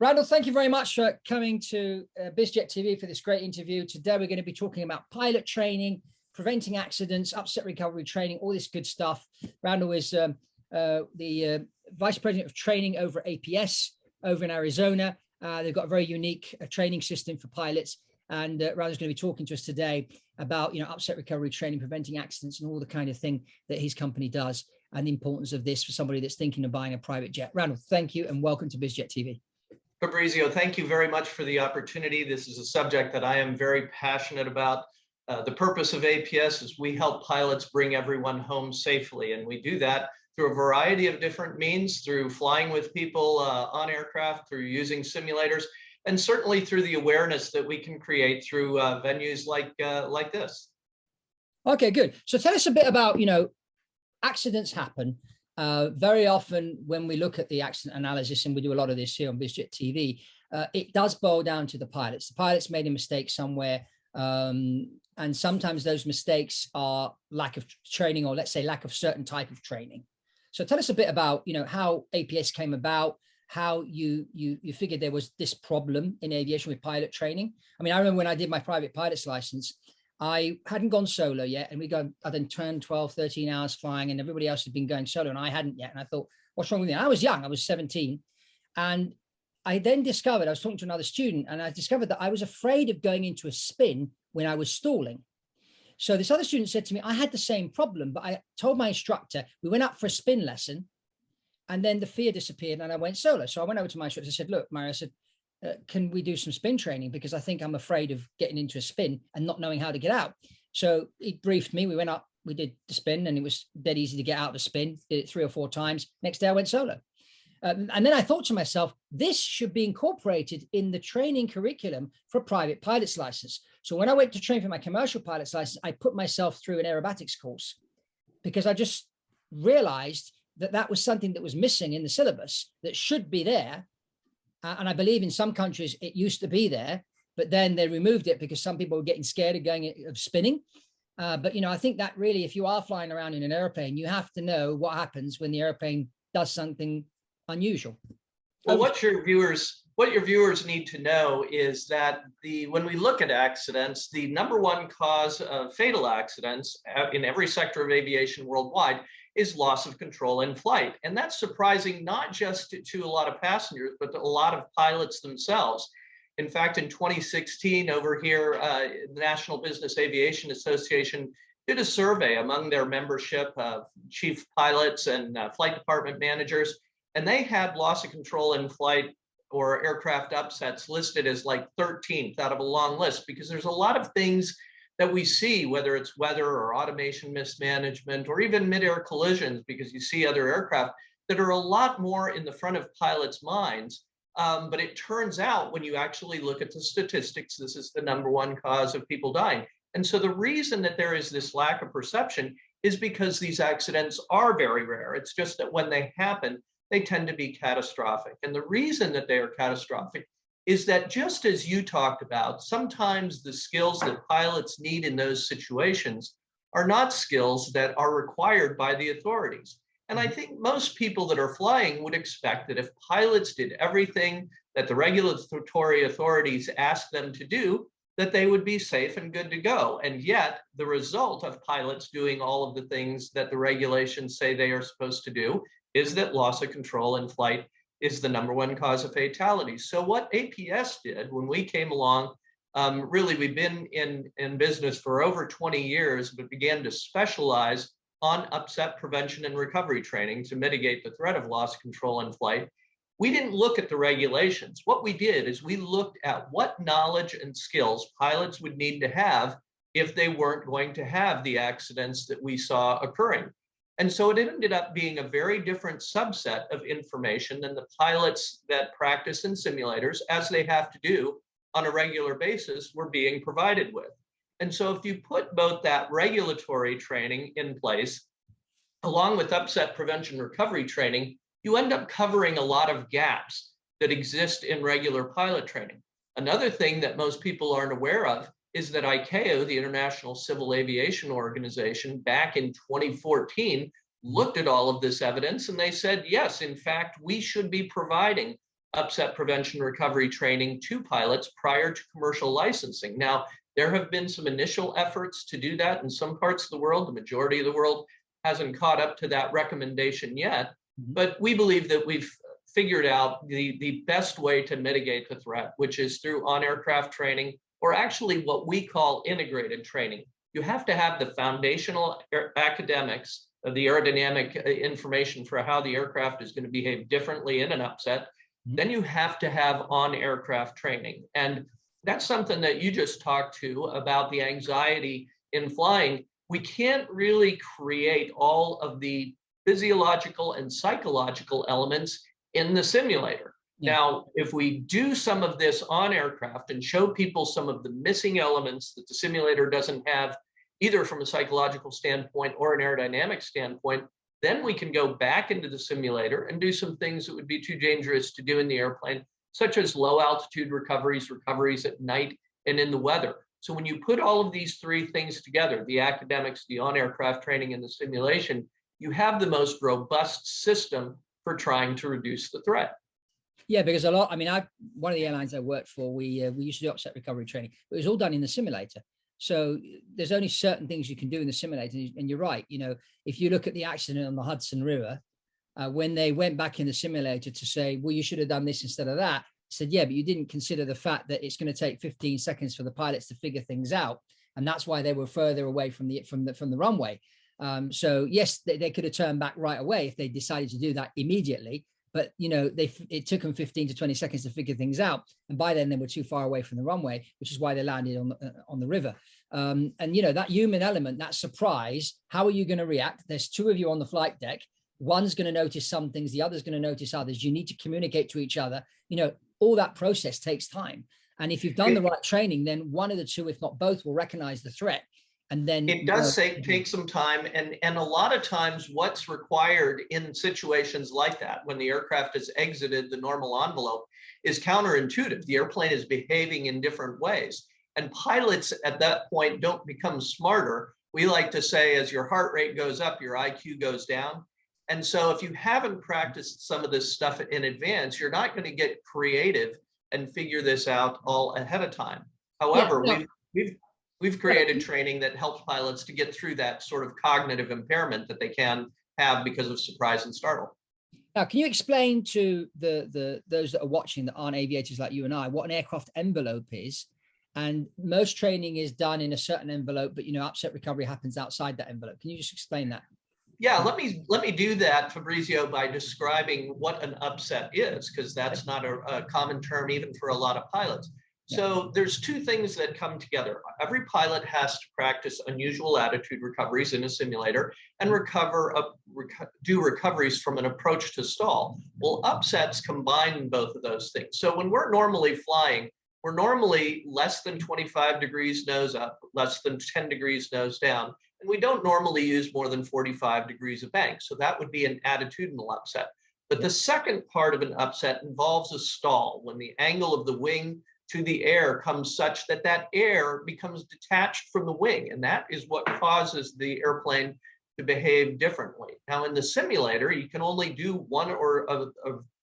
Randall, thank you very much for coming to Biz Jet TV for this great interview. Today, we're going to be talking about pilot training, preventing accidents, upset recovery training, all this good stuff. Randall is the Vice President of Training over APS over in Arizona. They've got a very unique training system for pilots. And Randall's going to be talking to us today about, upset recovery training, preventing accidents, and all the kind of thing that his company does, and the importance of this for somebody that's thinking of buying a private jet. Randall, thank you, and welcome to Biz Jet TV. Fabrizio, thank you very much for the opportunity. This is a subject that I am very passionate about. The purpose of APS is we help pilots bring everyone home safely, and we do that through a variety of different means, through flying with people on aircraft, through using simulators, and certainly through the awareness that we can create through venues like this. Okay, good. So tell us a bit about, accidents happen. Very often when we look at the accident analysis, and we do a lot of this here on Biz Jet TV, it does boil down to the pilots. The pilots made a mistake somewhere, and sometimes those mistakes are lack of training, or let's say lack of certain type of training. So tell us a bit about, how APS came about, how you figured there was this problem in aviation with pilot training. I mean, I remember when I did my private pilot's license, I hadn't gone solo yet, and I then turned 12, 13 hours flying, and everybody else had been going solo, and I hadn't yet. And I thought, what's wrong with me? I was young, I was 17. And I then discovered, I was talking to another student, and I discovered that I was afraid of going into a spin when I was stalling. So this other student said to me, I had the same problem, but I told my instructor, we went up for a spin lesson, and then the fear disappeared and I went solo. So I went over to my instructor, I said, look, Mario, I said, can we do some spin training? Because I think I'm afraid of getting into a spin and not knowing how to get out. So he briefed me, we went up, we did the spin, and it was dead easy to get out of the spin, did it 3 or 4 times. Next day I went solo. And then I thought to myself, this should be incorporated in the training curriculum for a private pilot's license. So when I went to train for my commercial pilot's license, I put myself through an aerobatics course, because I just realized that that was something that was missing in the syllabus that should be there. And I believe in some countries it used to be there, but then they removed it because some people were getting scared of spinning. But, I think that really, if you are flying around in an airplane, you have to know what happens when the airplane does something unusual. Well, what your viewers need to know is that when we look at accidents, the #1 cause of fatal accidents in every sector of aviation worldwide is loss of control in flight. And that's surprising, not just to a lot of passengers, but to a lot of pilots themselves. In fact, in 2016, over here, the National Business Aviation Association did a survey among their membership of chief pilots and flight department managers, and they had loss of control in flight or aircraft upsets listed as like 13th out of a long list, because there's a lot of things that we see, whether it's weather or automation mismanagement or even mid-air collisions, because you see other aircraft that are a lot more in the front of pilots' minds. But it turns out when you actually look at the statistics, this is the #1 cause of people dying. And so the reason that there is this lack of perception is because these accidents are very rare. It's just that when they happen, they tend to be catastrophic. And the reason that they are catastrophic is that, just as you talked about, sometimes the skills that pilots need in those situations are not skills that are required by the authorities. And I think most people that are flying would expect that if pilots did everything that the regulatory authorities ask them to do, that they would be safe and good to go. And yet the result of pilots doing all of the things that the regulations say they are supposed to do is that loss of control in flight is the #1 cause of fatalities. So what APS did when we came along, really we've been in business for over 20 years, but began to specialize on upset prevention and recovery training to mitigate the threat of loss of control in flight. We didn't look at the regulations. What we did is we looked at what knowledge and skills pilots would need to have if they weren't going to have the accidents that we saw occurring. And so it ended up being a very different subset of information than the pilots that practice in simulators, as they have to do on a regular basis, were being provided with. And so if you put both that regulatory training in place, along with upset prevention recovery training, you end up covering a lot of gaps that exist in regular pilot training. Another thing that most people aren't aware of is that ICAO, the International Civil Aviation Organization, back in 2014, looked at all of this evidence and they said, yes, in fact, we should be providing upset prevention recovery training to pilots prior to commercial licensing. Now, there have been some initial efforts to do that in some parts of the world. The majority of the world hasn't caught up to that recommendation yet, but we believe that we've figured out the best way to mitigate the threat, which is through on-aircraft training, or actually what we call integrated training. You have to have the foundational academics of the aerodynamic information for how the aircraft is going to behave differently in an upset. Then you have to have on-aircraft training. And that's something that you just talked to about the anxiety in flying. We can't really create all of the physiological and psychological elements in the simulator. Yeah. Now, if we do some of this on aircraft and show people some of the missing elements that the simulator doesn't have, either from a psychological standpoint or an aerodynamic standpoint, then we can go back into the simulator and do some things that would be too dangerous to do in the airplane, such as low altitude recoveries, recoveries at night and in the weather. So when you put all of these three things together, the academics, the on-aircraft training, and the simulation, you have the most robust system for trying to reduce the threat. Yeah, because a lot, I mean, one of the airlines I worked for, we used to do upset recovery training, but it was all done in the simulator. So there's only certain things you can do in the simulator. And you're right, you know, if you look at the accident on the Hudson River, when they went back in the simulator to say, well, you should have done this instead of that, said, yeah, but you didn't consider the fact that it's going to take 15 seconds for the pilots to figure things out. And that's why they were further away from the runway. So yes, they could have turned back right away if they decided to do that immediately. But, you know, it took them 15 to 20 seconds to figure things out. And by then they were too far away from the runway, which is why they landed on the river. And, you know, that human element, that surprise, how are you going to react? There's two of you on the flight deck. One's going to notice some things. The other's going to notice others. You need to communicate to each other. You know, all that process takes time. And if you've done the right training, then one of the two, if not both, will recognize the threat. And then it does take some time, and a lot of times what's required in situations like that, when the aircraft has exited the normal envelope, is counterintuitive. The airplane is behaving in different ways, and pilots at that point don't become smarter. We like to say, as your heart rate goes up, your IQ goes down. And so if you haven't practiced some of this stuff in advance, you're not going to get creative and figure this out all ahead of time. However, we've created training that helps pilots to get through that sort of cognitive impairment that they can have because of surprise and startle. Now, can you explain to those that are watching that aren't aviators like you and I, what an aircraft envelope is? And most training is done in a certain envelope, but, you know, upset recovery happens outside that envelope. Can you just explain that? Yeah, let me do that, Fabrizio, by describing what an upset is, because that's not a common term even for a lot of pilots. So there's two things that come together. Every pilot has to practice unusual attitude recoveries in a simulator and do recoveries from an approach to stall. Well, upsets combine both of those things. So when we're normally flying, we're normally less than 25 degrees nose up, less than 10 degrees nose down, and we don't normally use more than 45 degrees of bank. So that would be an attitudinal upset. But the second part of an upset involves a stall, when the angle of the wing to the air comes such that that air becomes detached from the wing. And that is what causes the airplane to behave differently. Now, in the simulator, you can only do one of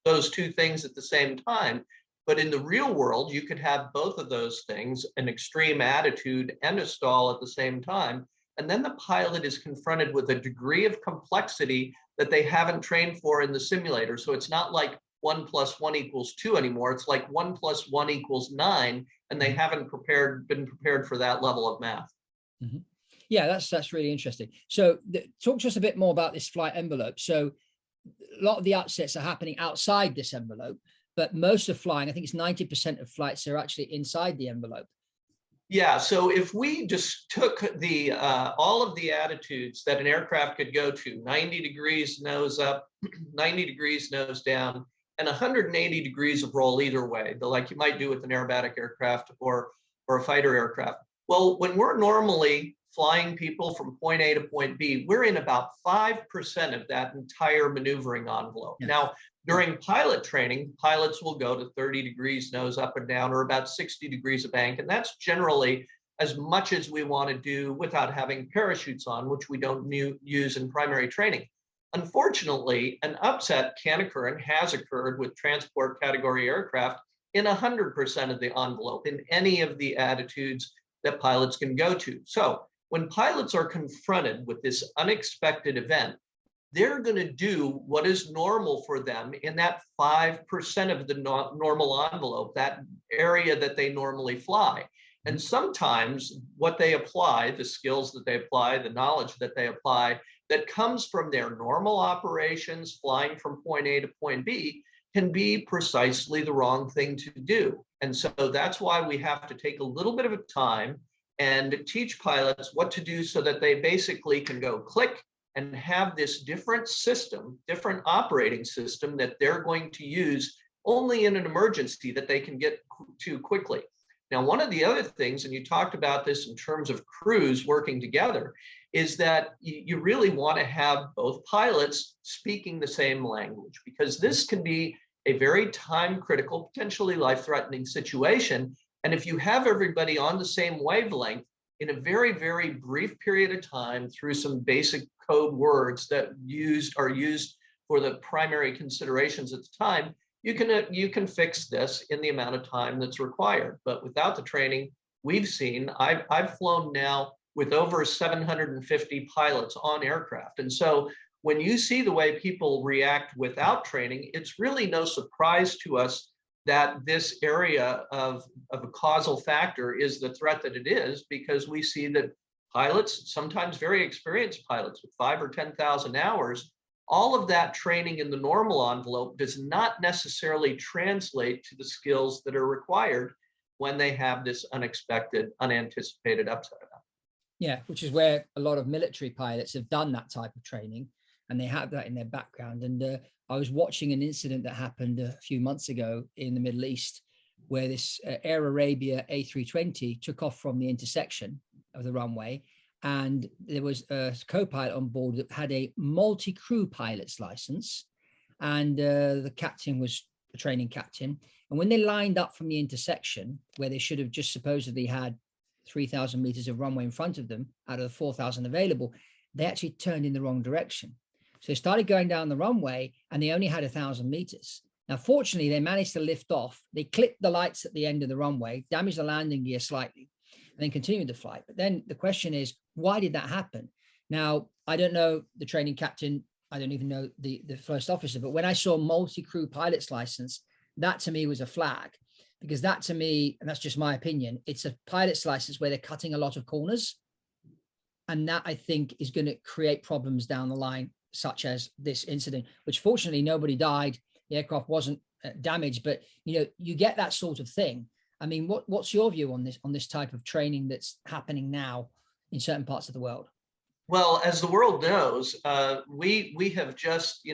those two things at the same time. But in the real world, you could have both of those things, an extreme attitude and a stall at the same time. And then the pilot is confronted with a degree of complexity that they haven't trained for in the simulator. So it's not like 1 + 1 = 2 anymore. It's like 1 + 1 = 9, and they haven't been prepared for that level of math. Mm-hmm. Yeah, that's really interesting. So talk to us a bit more about this flight envelope. So a lot of the upsets are happening outside this envelope, but most of flying, I think it's 90% of flights are actually inside the envelope. Yeah, so if we just took all of the attitudes that an aircraft could go to, 90 degrees nose up, 90 degrees nose down, and 180 degrees of roll either way, like you might do with an aerobatic aircraft or a fighter aircraft. Well, when we're normally flying people from point A to point B, we're in about 5% of that entire maneuvering envelope. Yes. Now, during pilot training, pilots will go to 30 degrees nose up and down, or about 60 degrees of bank. And that's generally as much as we want to do without having parachutes on, which we don't use in primary training. Unfortunately, an upset can occur and has occurred with transport category aircraft in 100% of the envelope in any of the attitudes that pilots can go to. So when pilots are confronted with this unexpected event, they're going to do what is normal for them in that 5% of the normal envelope, that area that they normally fly. And sometimes what they apply, the skills that they apply, the knowledge that they apply, that comes from their normal operations, flying from point A to point B, can be precisely the wrong thing to do. And so that's why we have to take a little bit of time and teach pilots what to do so that they basically can go click and have this different system, different operating system that they're going to use only in an emergency that they can get to quickly. Now, one of the other things, and you talked about this in terms of crews working together, is that you really want to have both pilots speaking the same language, because this can be a very time-critical, potentially life-threatening situation. And if you have everybody on the same wavelength in a very, very brief period of time through some basic code words that are used for the primary considerations at the time, you can fix this in the amount of time that's required. But without the training, we've seen, I've flown now with over 750 pilots on aircraft. And so when you see the way people react without training, it's really no surprise to us that this area of a causal factor is the threat that it is, because we see that pilots, sometimes very experienced pilots with 5,000 or 10,000 hours, all of that training in the normal envelope does not necessarily translate to the skills that are required when they have this unexpected, unanticipated upset event. Yeah, which is where a lot of military pilots have done that type of training, and they have that in their background. And I was watching an incident that happened a few months ago in the Middle East, where this Air Arabia A320 took off from the intersection of the runway, and there was a co-pilot on board that had a multi-crew pilot's license, and the captain was the training captain. And when they lined up from the intersection, where they should have just supposedly had 3,000 meters of runway in front of them out of the 4,000 available, they actually turned in the wrong direction. So they started going down the runway, and they only had 1,000 meters. Now, fortunately, they managed to lift off. They clipped the lights at the end of the runway, damaged the landing gear slightly, and then continued the flight. But then the question is, why did that happen? Now, I don't know the training captain. I don't even know the first officer. But when I saw multi-crew pilot's license, that to me was a flag, because that to me, and that's just my opinion, it's a pilot's license where they're cutting a lot of corners. And that, I think, is going to create problems down the line, such as this incident, which fortunately nobody died. The aircraft wasn't damaged, but you get that sort of thing. I mean, what's your view on this type of training that's happening now in certain parts of the world? Well, as the world knows, we have just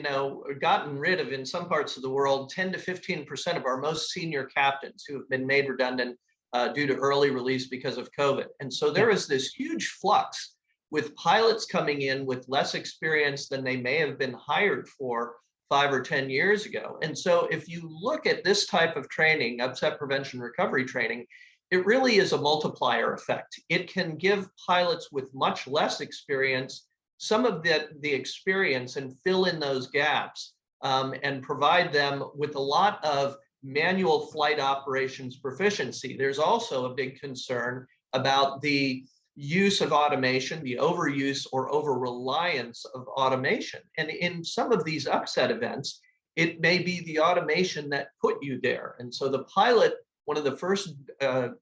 gotten rid of, in some parts of the world, 10 to 15% of our most senior captains who have been made redundant due to early release because of COVID. And so there is this huge flux with pilots coming in with less experience than they may have been hired for 5 or 10 years ago. And so if you look at this type of training, upset prevention recovery training, it really is a multiplier effect. It can give pilots with much less experience some of the experience and fill in those gaps and provide them with a lot of manual flight operations proficiency. There's also a big concern about the use of automation, the overuse or over-reliance of automation. And in some of these upset events, it may be the automation that put you there. And so the pilot, one of the first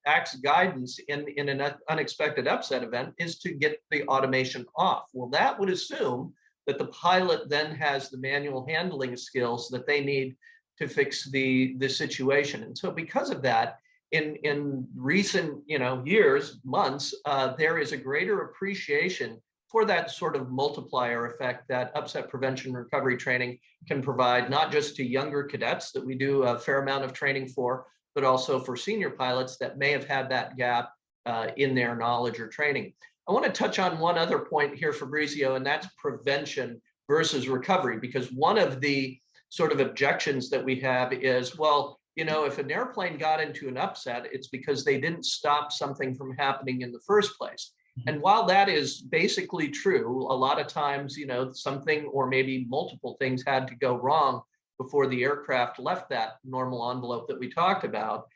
acts of guidance in an unexpected upset event is to get the automation off. Well, that would assume that the pilot then has the manual handling skills that they need to fix the situation. And so because of that, in recent years, months, there is a greater appreciation for that sort of multiplier effect that upset prevention recovery training can provide, not just to younger cadets that we do a fair amount of training for, but also for senior pilots that may have had that gap in their knowledge or training. I want to touch on one other point here, Fabrizio, and that's prevention versus recovery, because one of the sort of objections that we have is, well, if an airplane got into an upset, it's because they didn't stop something from happening in the first place. And while that is basically true, a lot of times, you know, something or maybe multiple things had to go wrong before the aircraft left that normal envelope that we talked about.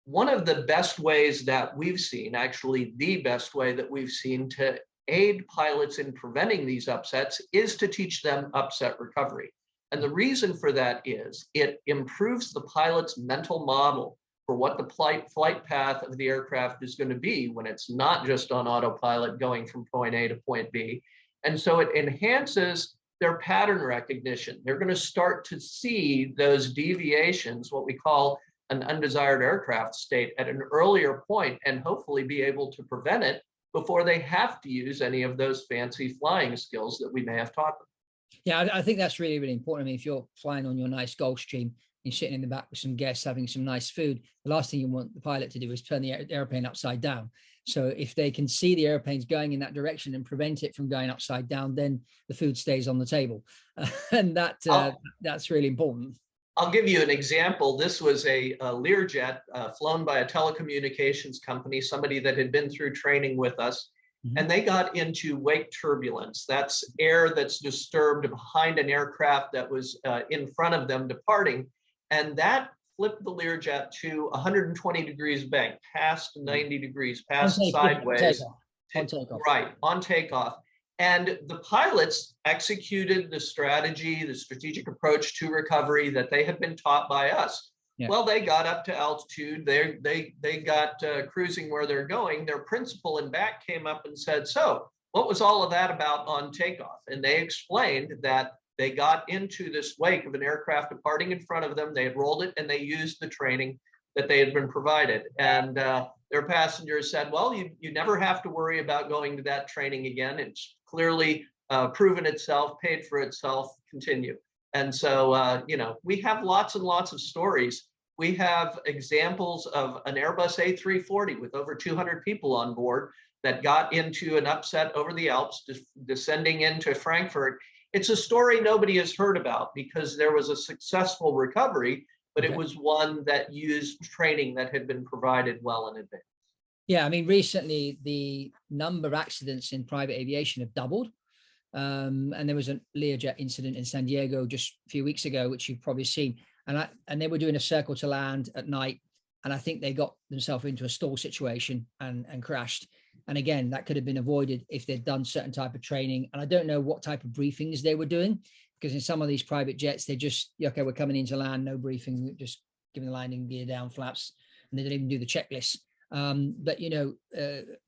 One of the best ways that we've seen, actually the best way that we've seen to aid pilots in preventing these upsets, is to teach them upset recovery. And the reason for that is it improves the pilot's mental model for what the flight path of the aircraft is going to be when it's not just on autopilot going from point A to point B. And so it enhances their pattern recognition. They're going to start to see those deviations, what we call an undesired aircraft state, at an earlier point, and hopefully be able to prevent it before they have to use any of those fancy flying skills that we may have taught them. Yeah, I think that's really, really important. I mean, if you're flying on your nice Gulfstream, you're sitting in the back with some guests having some nice food, the last thing you want the pilot to do is turn the airplane upside down. So if they can see the airplanes going in that direction and prevent it from going upside down, then the food stays on the table. And that's really important. I'll give you an example. This was a Learjet flown by a telecommunications company, somebody that had been through training with us. And they got into wake turbulence. That's air that's disturbed behind an aircraft that was in front of them departing. And that flipped the Learjet to 120 degrees bank, past 90 degrees, past sideways. On takeoff. Right, on takeoff. And the pilots executed the strategy, the strategic approach to recovery that they had been taught by us. Yeah. Well, they got up to altitude. They got cruising where they're going. Their principal in back came up and said, "So, what was all of that about on takeoff?" And they explained that they got into this wake of an aircraft departing in front of them. They had rolled it, and they used the training that they had been provided. And their passengers said, "Well, you never have to worry about going to that training again. It's clearly proven itself, paid for itself. Continue." And so, you know, we have lots and lots of stories. We have examples of an Airbus A340 with over 200 people on board that got into an upset over the Alps, descending into Frankfurt. It's a story nobody has heard about because there was a successful recovery, but it was one that used training that had been provided well in advance. Yeah, I mean, recently the number of accidents in private aviation have doubled. And there was a Learjet incident in San Diego just a few weeks ago, which you've probably seen. And they were doing a circle to land at night. And I think they got themselves into a stall situation and crashed. And again, that could have been avoided if they'd done certain type of training. And I don't know what type of briefings they were doing, because in some of these private jets, they just, okay, we're coming into land, no briefing, just giving the landing gear down, flaps, and they didn't even do the checklist. But, you know,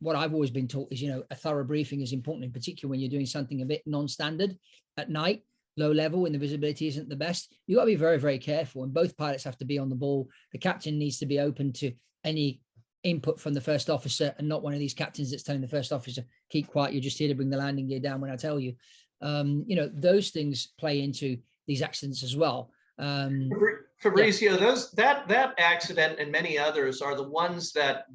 what I've always been taught is, you know, a thorough briefing is important, in particular when you're doing something a bit non-standard at night, low level, when the visibility isn't the best. You got to be very, very careful. And both pilots have to be on the ball. The captain needs to be open to any input from the first officer, and not one of these captains that's telling the first officer, keep quiet, you're just here to bring the landing gear down when I tell you. You know, those things play into these accidents as well. Fabrizio, that accident and many others are the ones that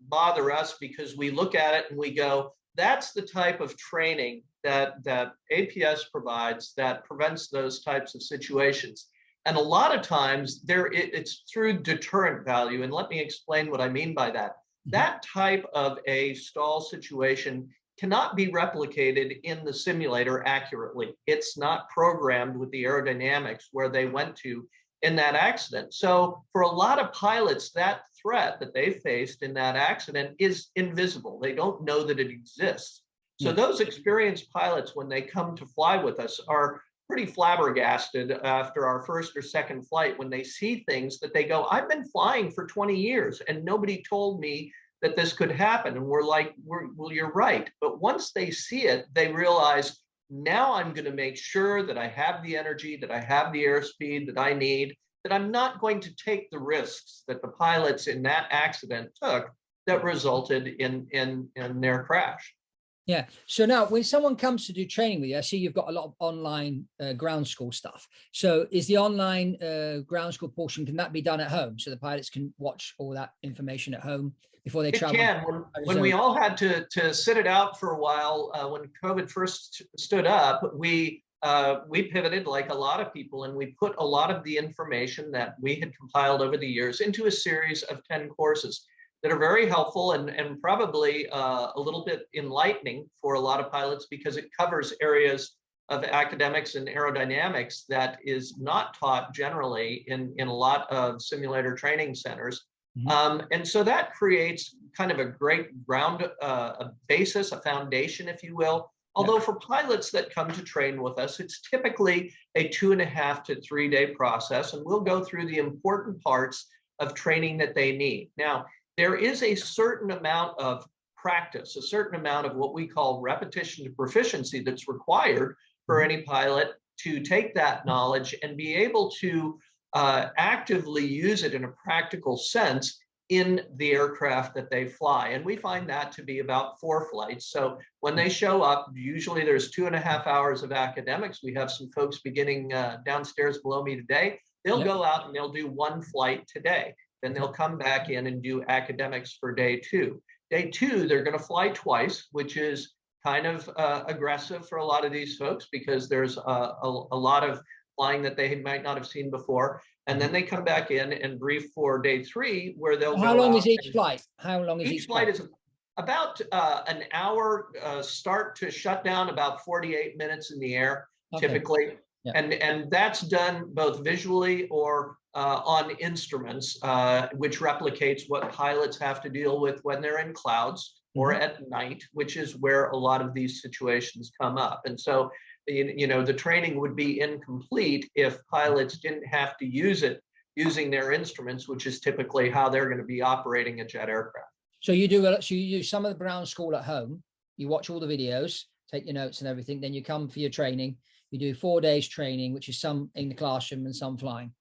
bother us, because we look at it and we go, that's the type of training that APS provides that prevents those types of situations. And a lot of times it's through deterrent value. And let me explain what I mean by that. That type of a stall situation cannot be replicated in the simulator accurately. It's not programmed with the aerodynamics where they went to in that accident. So for a lot of pilots, that threat that they faced in that accident is invisible. They don't know that it exists. So those experienced pilots, when they come to fly with us, are pretty flabbergasted after our first or second flight when they see things that they go, I've been flying for 20 years and nobody told me that this could happen. And we're like, well, you're right. But once they see it, they realize, now I'm going to make sure that I have the energy, that I have the airspeed that I need, that I'm not going to take the risks that the pilots in that accident took that resulted in their crash. Yeah. So now when someone comes to do training with you, I see you've got a lot of online ground school stuff. So is the online ground school portion, can that be done at home so the pilots can watch all that information at home before they travel? It can. When we all had to sit it out for a while, when COVID first stood up, we pivoted like a lot of people, and we put a lot of the information that we had compiled over the years into a series of 10 courses that are very helpful and probably a little bit enlightening for a lot of pilots, because it covers areas of academics and aerodynamics that is not taught generally in a lot of simulator training centers. And so that creates kind of a great ground, a basis, a foundation, if you will. Although for pilots that come to train with us, it's typically a 2.5 to 3 day process, and we'll go through the important parts of training that they need. Now, there is a certain amount of practice, a certain amount of what we call repetition to proficiency that's required for any pilot to take that knowledge and be able to actively use it in a practical sense in the aircraft that they fly. And we find that to be about 4 flights. So when they show up, usually there's 2.5 hours of academics. We have some folks beginning downstairs below me today. They'll go out and they'll do 1 flight today. Then they'll come back in and do academics for day 2. Day 2, they're going to fly twice, which is kind of aggressive for a lot of these folks, because there's a lot of flying that they might not have seen before. And then they come back in and brief for day 3, where they'll How long is each flight? How long is each flight? Is about an hour start to shut down, about 48 minutes in the air, typically. And that's done both visually or on instruments, which replicates what pilots have to deal with when they're in clouds or at night, which is where a lot of these situations come up. And so, you know, the training would be incomplete if pilots didn't have to use it using their instruments, which is typically how they're going to be operating a jet aircraft. So you do some of the ground school at home, you watch all the videos, take your notes and everything, then you come for your training. You do 4 days training, which is some in the classroom and some flying.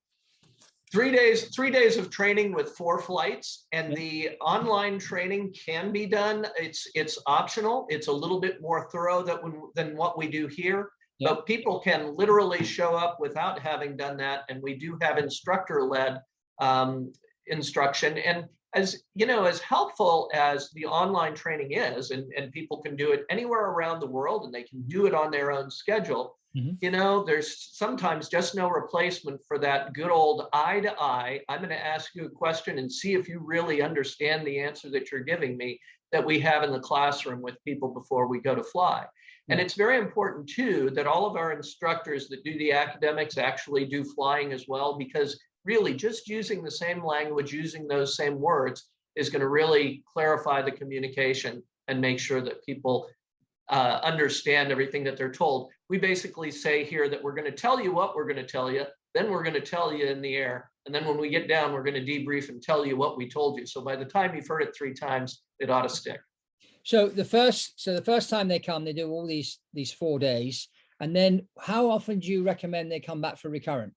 3 days of training with 4 flights, and the online training can be done. It's optional. It's a little bit more thorough than what we do here, but people can literally show up without having done that. And we do have instructor-led instruction. And as you know, as helpful as the online training is, and people can do it anywhere around the world, and they can do it on their own schedule. You know, there's sometimes just no replacement for that good old eye to eye. I'm going to ask you a question and see if you really understand the answer that you're giving me, that we have in the classroom with people before we go to fly. And it's very important too that all of our instructors that do the academics actually do flying as well, because really just using the same language, using those same words is going to really clarify the communication and make sure that people understand everything that they're told. We basically say here that we're going to tell you what we're going to tell you, then we're going to tell you in the air, and then when we get down, we're going to debrief and tell you what we told you. So by the time you've heard it 3 times, it ought to stick. So the first time they come, they do all these 4 days, and then how often do you recommend they come back for recurrent?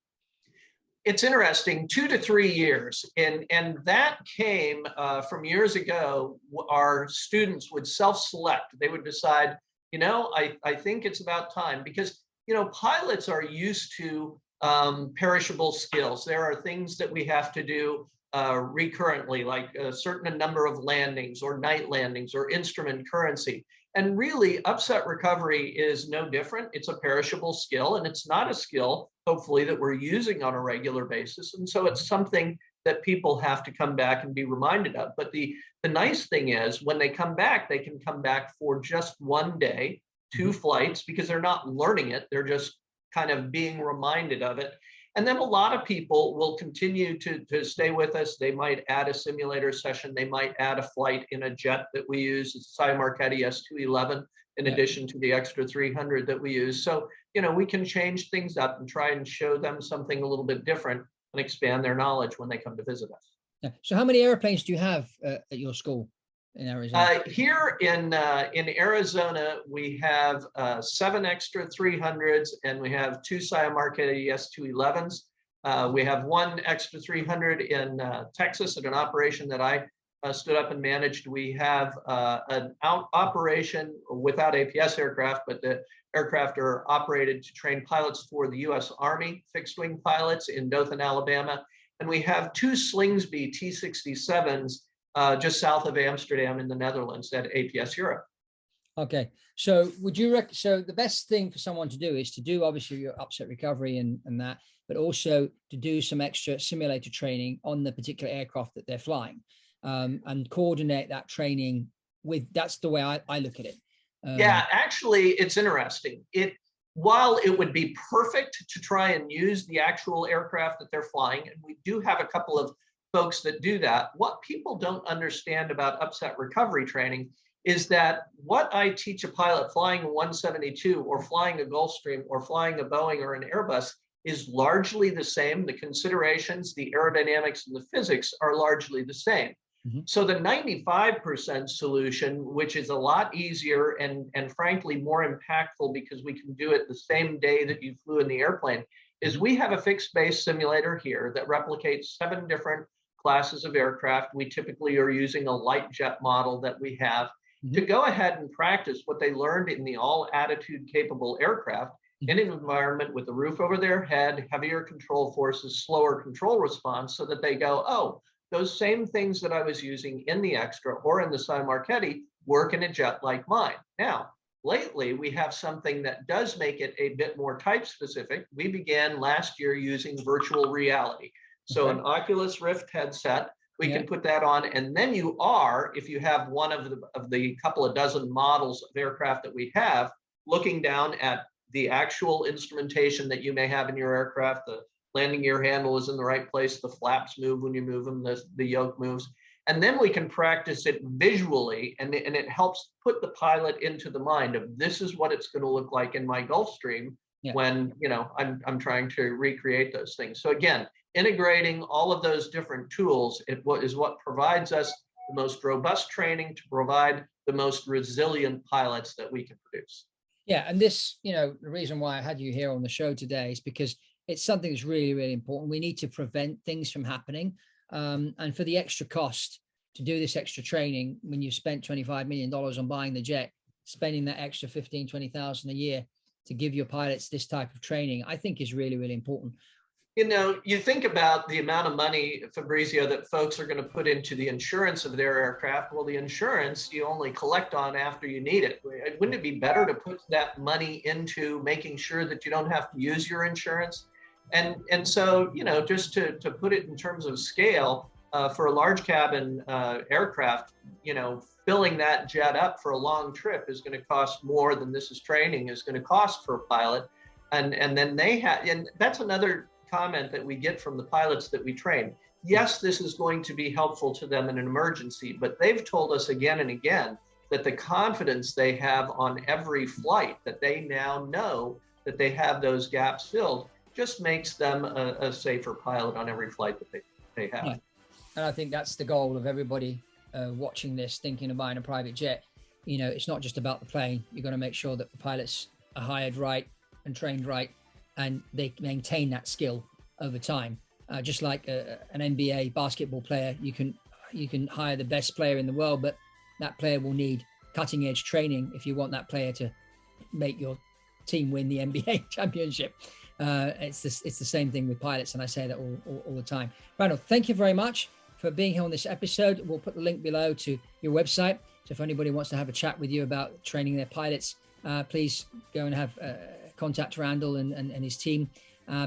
It's interesting, 2 to 3 years, and that came from years ago. Our students would self-select. They would decide, you know, I think it's about time, because, you know, pilots are used to perishable skills. There are things that we have to do recurrently, like a certain number of landings or night landings or instrument currency. And really, upset recovery is no different. It's a perishable skill, and it's not a skill, hopefully, that we're using on a regular basis. And so it's something that people have to come back and be reminded of. But the nice thing is, when they come back, they can come back for just 1 day, 2 flights, because they're not learning it. They're just kind of being reminded of it. And then a lot of people will continue to stay with us. They might add a simulator session. They might add a flight in a jet that we use. It's a Marchetti S211 in addition to the extra 300 that we use. So, you know, we can change things up and try and show them something a little bit different and expand their knowledge when they come to visit us. Yeah. So how many airplanes do you have at your school in Arizona? Here in Arizona, we have 7 extra 300s, and we have 2 Marchetti S211s. We have 1 extra 300 in Texas at an operation that I stood up and managed. We have an operation without APS aircraft, but the aircraft are operated to train pilots for the U.S. Army fixed-wing pilots in Dothan, Alabama. And we have 2 Slingsby T-67s just south of Amsterdam in the Netherlands at APS Europe. Okay, so so the best thing for someone to do is to do obviously your upset recovery and that, but also to do some extra simulator training on the particular aircraft that they're flying. and coordinate that training with. That's the way I look at it. Yeah, actually, it's interesting. While it would be perfect to try and use the actual aircraft that they're flying, and we do have a couple of folks that do that, what people don't understand about upset recovery training is that what I teach a pilot flying a 172 or flying a Gulfstream or flying a Boeing or an Airbus is largely the same. The considerations, the aerodynamics, and the physics are largely the same. So the 95% solution, which is a lot easier and frankly more impactful because we can do it the same day that you flew in the airplane, is we have a fixed base simulator here that replicates 7 different classes of aircraft. We typically are using a light jet model that we have to go ahead and practice what they learned in the all attitude capable aircraft in an environment with the roof over their head, heavier control forces, slower control response, so that they go, oh, those same things that I was using in the Extra or in the Cy Marchetti work in a jet like mine. Now, lately, we have something that does make it a bit more type specific. We began last year using virtual reality. So an Oculus Rift headset, we can put that on, and then if you have one of the couple of dozen models of aircraft that we have, looking down at the actual instrumentation that you may have in your aircraft. The landing gear handle is in the right place, the flaps move when you move them, the yoke moves. And then we can practice it visually, and it helps put the pilot into the mind of, this is what it's going to look like in my Gulfstream when I'm trying to recreate those things. So again, integrating all of those different tools is what provides us the most robust training to provide the most resilient pilots that we can produce. Yeah, and this, the reason why I had you here on the show today is because it's something that's really, really important. We need to prevent things from happening. And for the extra cost to do this extra training, when you've spent $25 million on buying the jet, spending that extra 15, 20,000 a year to give your pilots this type of training, I think is really, really important. You think about the amount of money, Fabrizio, that folks are going to put into the insurance of their aircraft. Well, the insurance you only collect on after you need it. Wouldn't it be better to put that money into making sure that you don't have to use your insurance? And so, just to put it in terms of scale, for a large cabin aircraft, filling that jet up for a long trip is going to cost more than this is training is going to cost for a pilot. And then and that's another comment that we get from the pilots that we train. Yes, this is going to be helpful to them in an emergency, but they've told us again and again that the confidence they have on every flight, that they now know that they have those gaps filled, just makes them a safer pilot on every flight that they have. Yeah. And I think that's the goal of everybody watching this, thinking of buying a private jet. It's not just about the plane. You've got to make sure that the pilots are hired right and trained right, and they maintain that skill over time. Just like an NBA basketball player, you can hire the best player in the world, but that player will need cutting edge training if you want that player to make your team win the NBA championship. It's the same thing with pilots, and I say that all the time. Randall, thank you very much for being here on this episode. We'll put the link below to your website. So if anybody wants to have a chat with you about training their pilots, please go and have contact Randall and his team,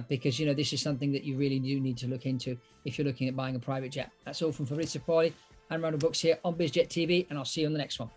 because this is something that you really do need to look into if you're looking at buying a private jet. That's all from Fabrizio Poli and Randall Brooks here on Biz Jet TV, and I'll see you on the next one.